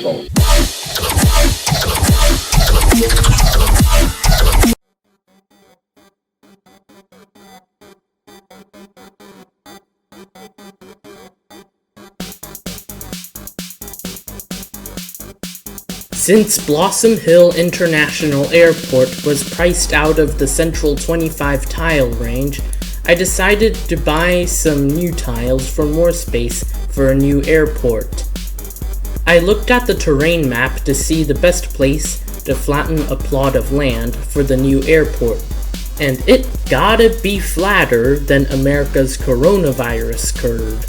people. Since Blossom Hill International Airport was priced out of the Central 25 tile range, I decided to buy some new tiles for more space for a new airport. I looked at the terrain map to see the best place to flatten a plot of land for the new airport, and it gotta be flatter than America's coronavirus curve.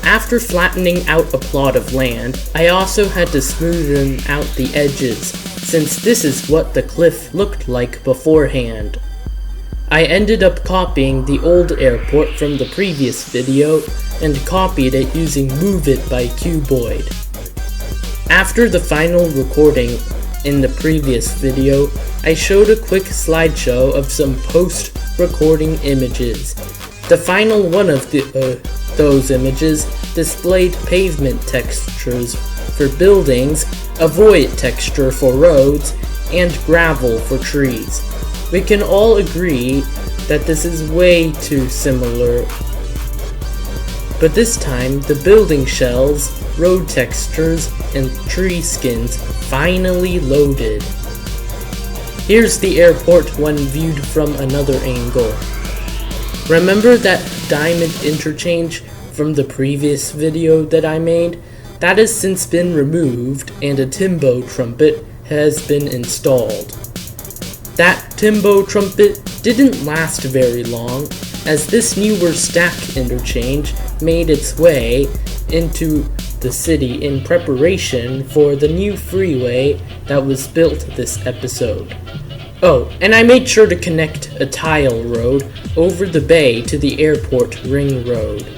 After flattening out a plot of land, I also had to smoothen out the edges, since this is what the cliff looked like beforehand. I ended up copying the old airport from the previous video and copied it using Move It by Cuboid. After the final recording in the previous video, I showed a quick slideshow of some post-recording images. The final one of those images displayed pavement textures for buildings, a void texture for roads, and gravel for trees. We can all agree that this is way too similar, but this time the building shells, road textures, and tree skins finally loaded. Here's the airport when viewed from another angle. Remember that diamond interchange from the previous video that I made? That has since been removed and a Timbo trumpet has been installed. That Timbo trumpet didn't last very long, as this newer stack interchange made its way into the city in preparation for the new freeway that was built this episode. Oh, and I made sure to connect a tile road over the bay to the airport ring road.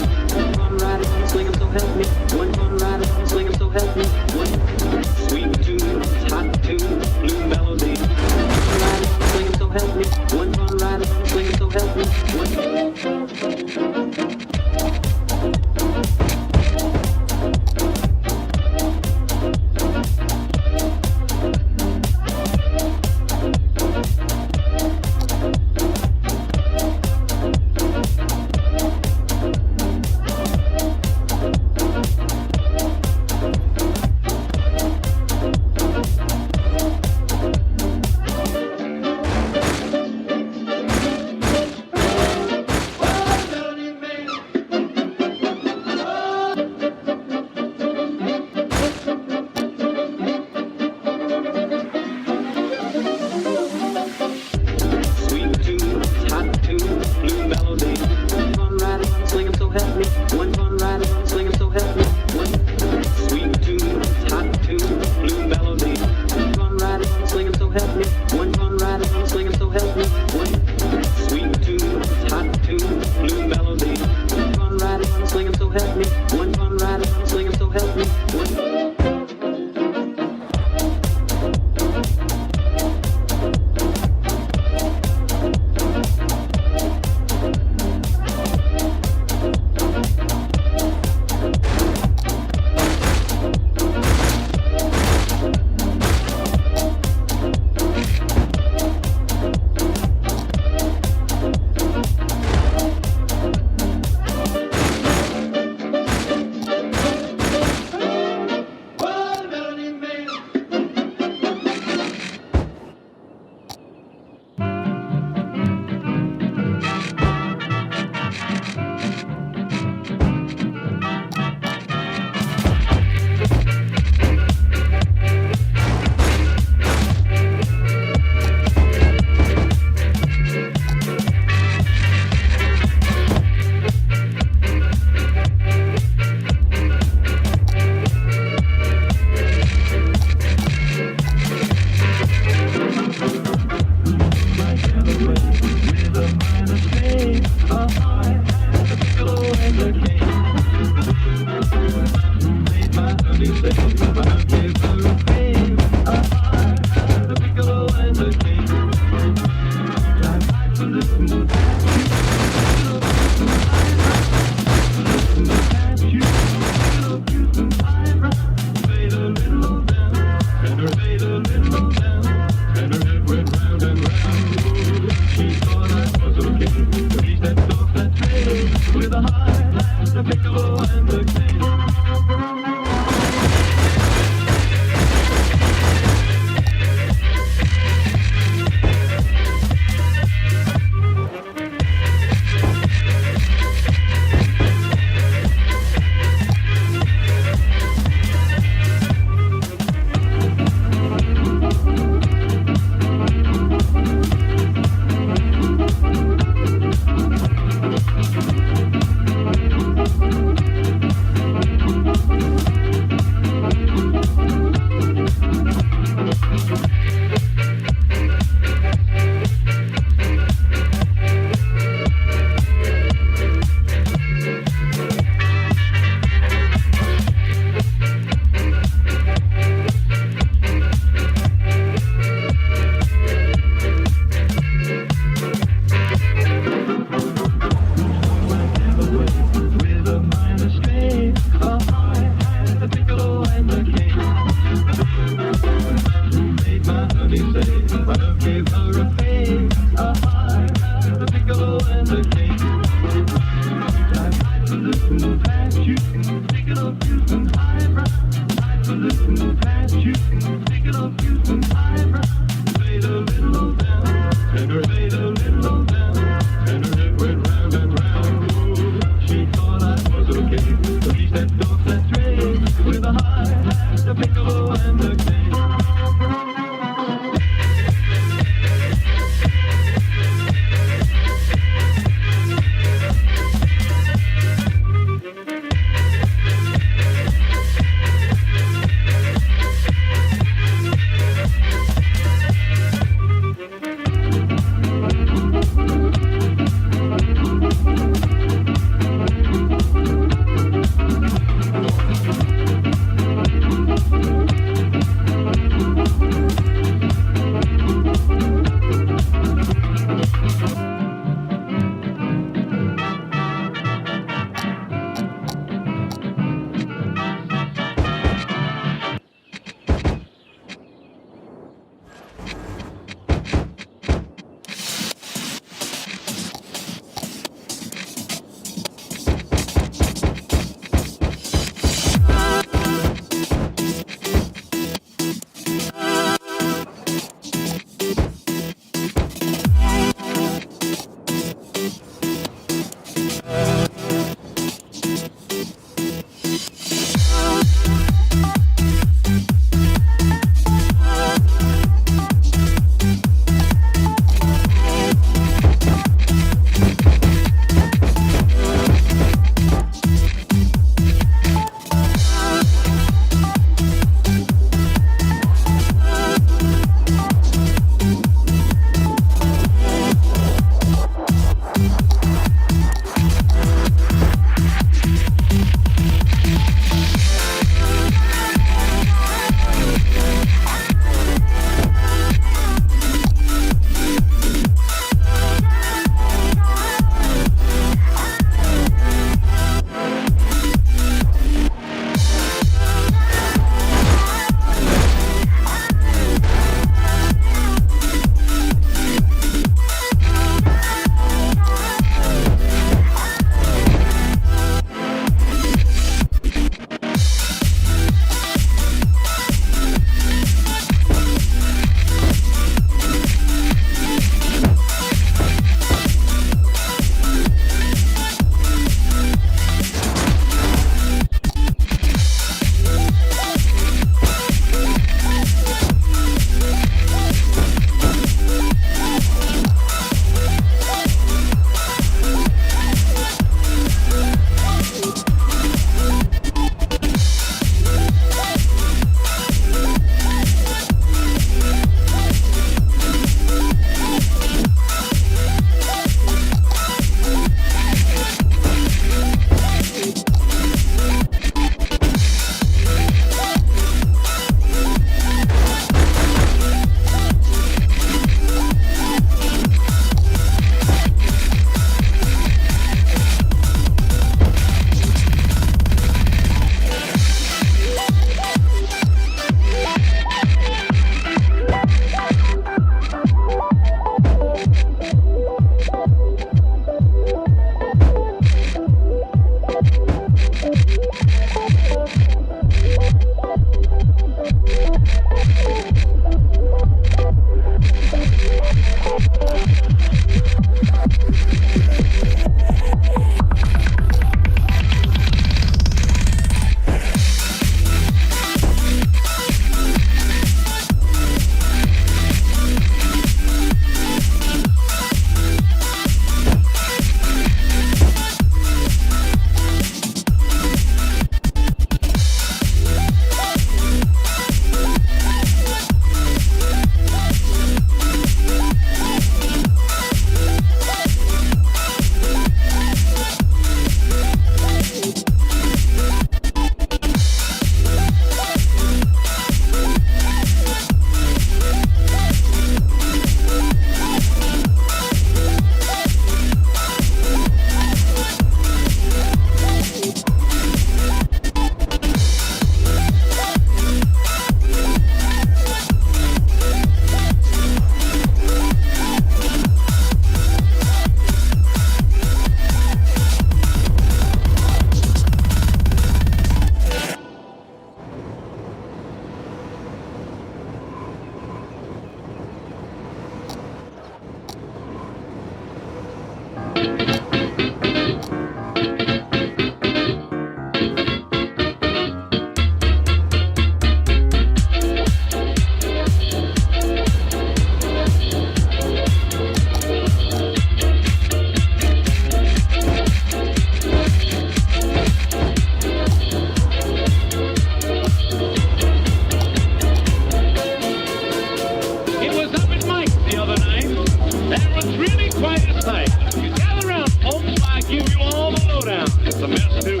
was a mess too.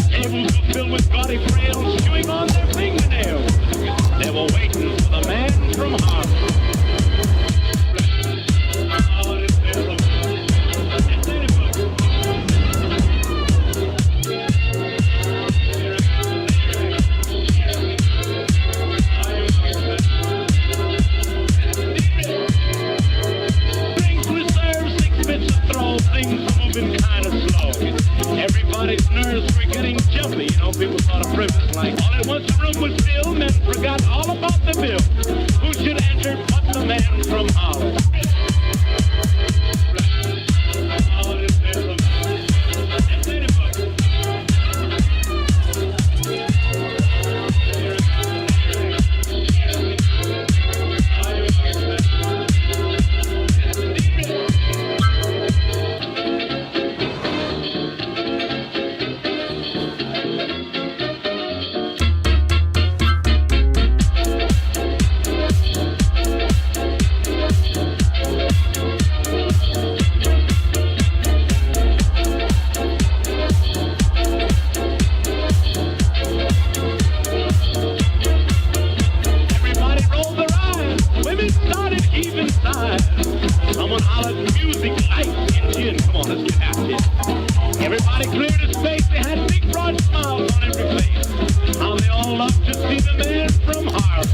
Tables were filled with gaudy frails chewing on their fingernails. They were waiting for the man from Harlem. Everybody's nerves were getting jumpy, you know, people thought of privilege like, all at once the room was filled, men forgot all about the bill. Who should enter but the man from Harlem? Someone hollered music, lights, and gin. Come on, let's get after it. Everybody cleared his space. They had big broad smiles on every face. How they all loved to see the man from Harlem.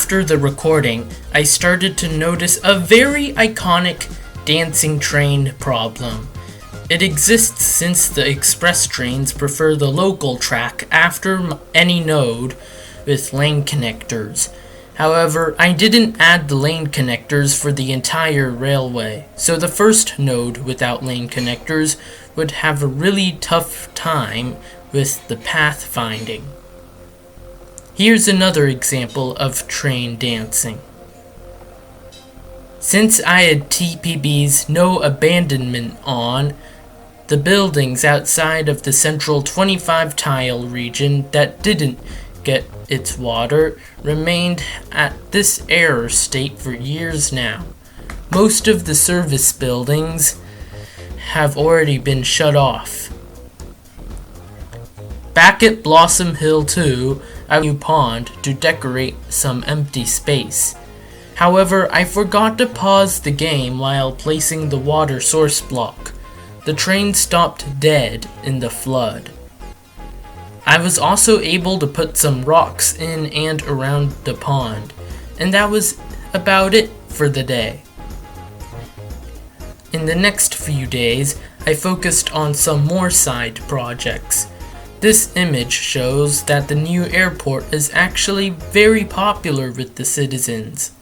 After the recording, I started to notice a very iconic dancing train problem. It exists since the express trains prefer the local track after any node with lane connectors. However, I didn't add the lane connectors for the entire railway, so the first node without lane connectors would have a really tough time with the path finding. Here's another example of train dancing. Since I had TPB's no abandonment on, the buildings outside of the central 25 tile region that didn't get its water remained at this error state for years now. Most of the service buildings have already been shut off. Back at Blossom Hill 2, I used a new pond to decorate some empty space. However, I forgot to pause the game while placing the water source block. The train stopped dead in the flood. I was also able to put some rocks in and around the pond, and that was about it for the day. In the next few days, I focused on some more side projects. This image shows that the new airport is actually very popular with the citizens.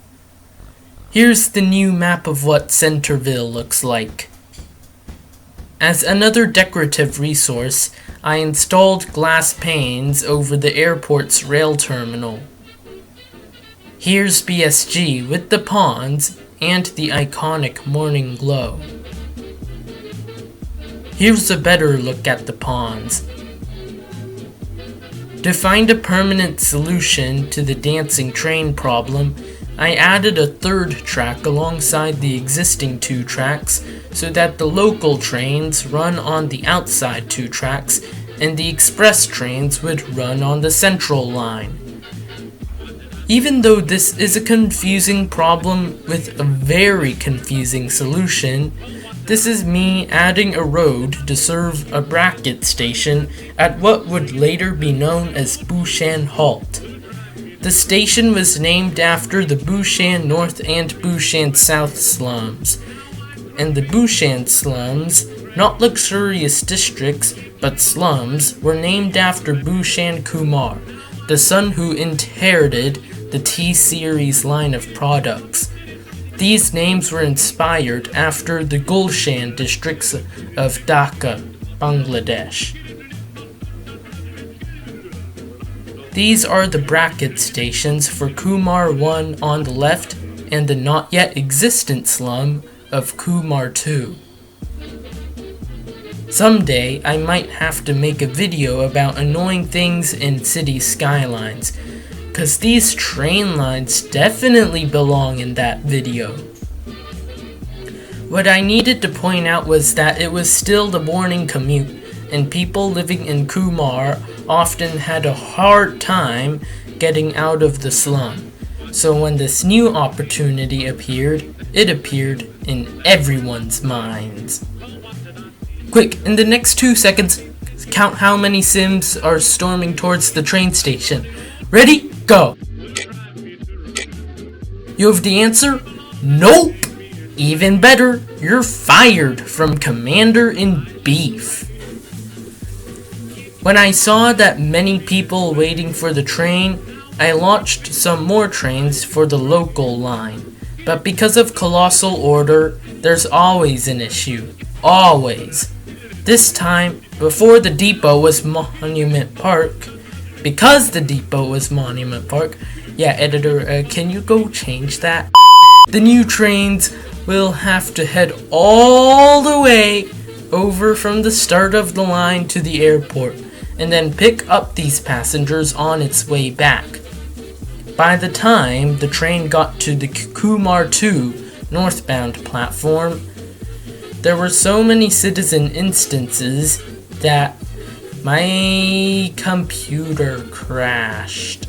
Here's the new map of what Centerville looks like. As another decorative resource, I installed glass panes over the airport's rail terminal. Here's BSG with the ponds and the iconic morning glow. Here's a better look at the ponds. To find a permanent solution to the dancing train problem, I added a third track alongside the existing 2 tracks so that the local trains run on the outside 2 tracks and the express trains would run on the central line. Even though this is a confusing problem with a very confusing solution, this is me adding a road to serve a bracket station at what would later be known as Bushan Halt. The station was named after the Bushan North and Bushan South slums, and the Bushan slums, not luxurious districts, but slums, were named after Bhushan Kumar, the son who inherited the T-Series line of products. These names were inspired after the Gulshan districts of Dhaka, Bangladesh. These are the bracket stations for Kumar 1 on the left and the not yet existent slum of Kumar 2. Someday I might have to make a video about annoying things in city skylines, cause these train lines definitely belong in that video. What I needed to point out was that it was still the morning commute, and people living in Kumar often had a hard time getting out of the slum. So when this new opportunity appeared, it appeared in everyone's minds. Quick, in the next 2 seconds, count how many Sims are storming towards the train station. Ready? Go! You have the answer? Nope! Even better, you're fired from Commander-in-Beef. When I saw that many people waiting for the train, I launched some more trains for the local line. But because of Colossal Order, there's always an issue. Always. This time, before the depot was Monument Park, because the depot was Monument Park, yeah, editor, can you go change that? The new trains will have to head all the way over from the start of the line to the airport, and then pick up these passengers on its way back. By the time the train got to the Kumar 2 northbound platform, there were so many citizen instances that my computer crashed.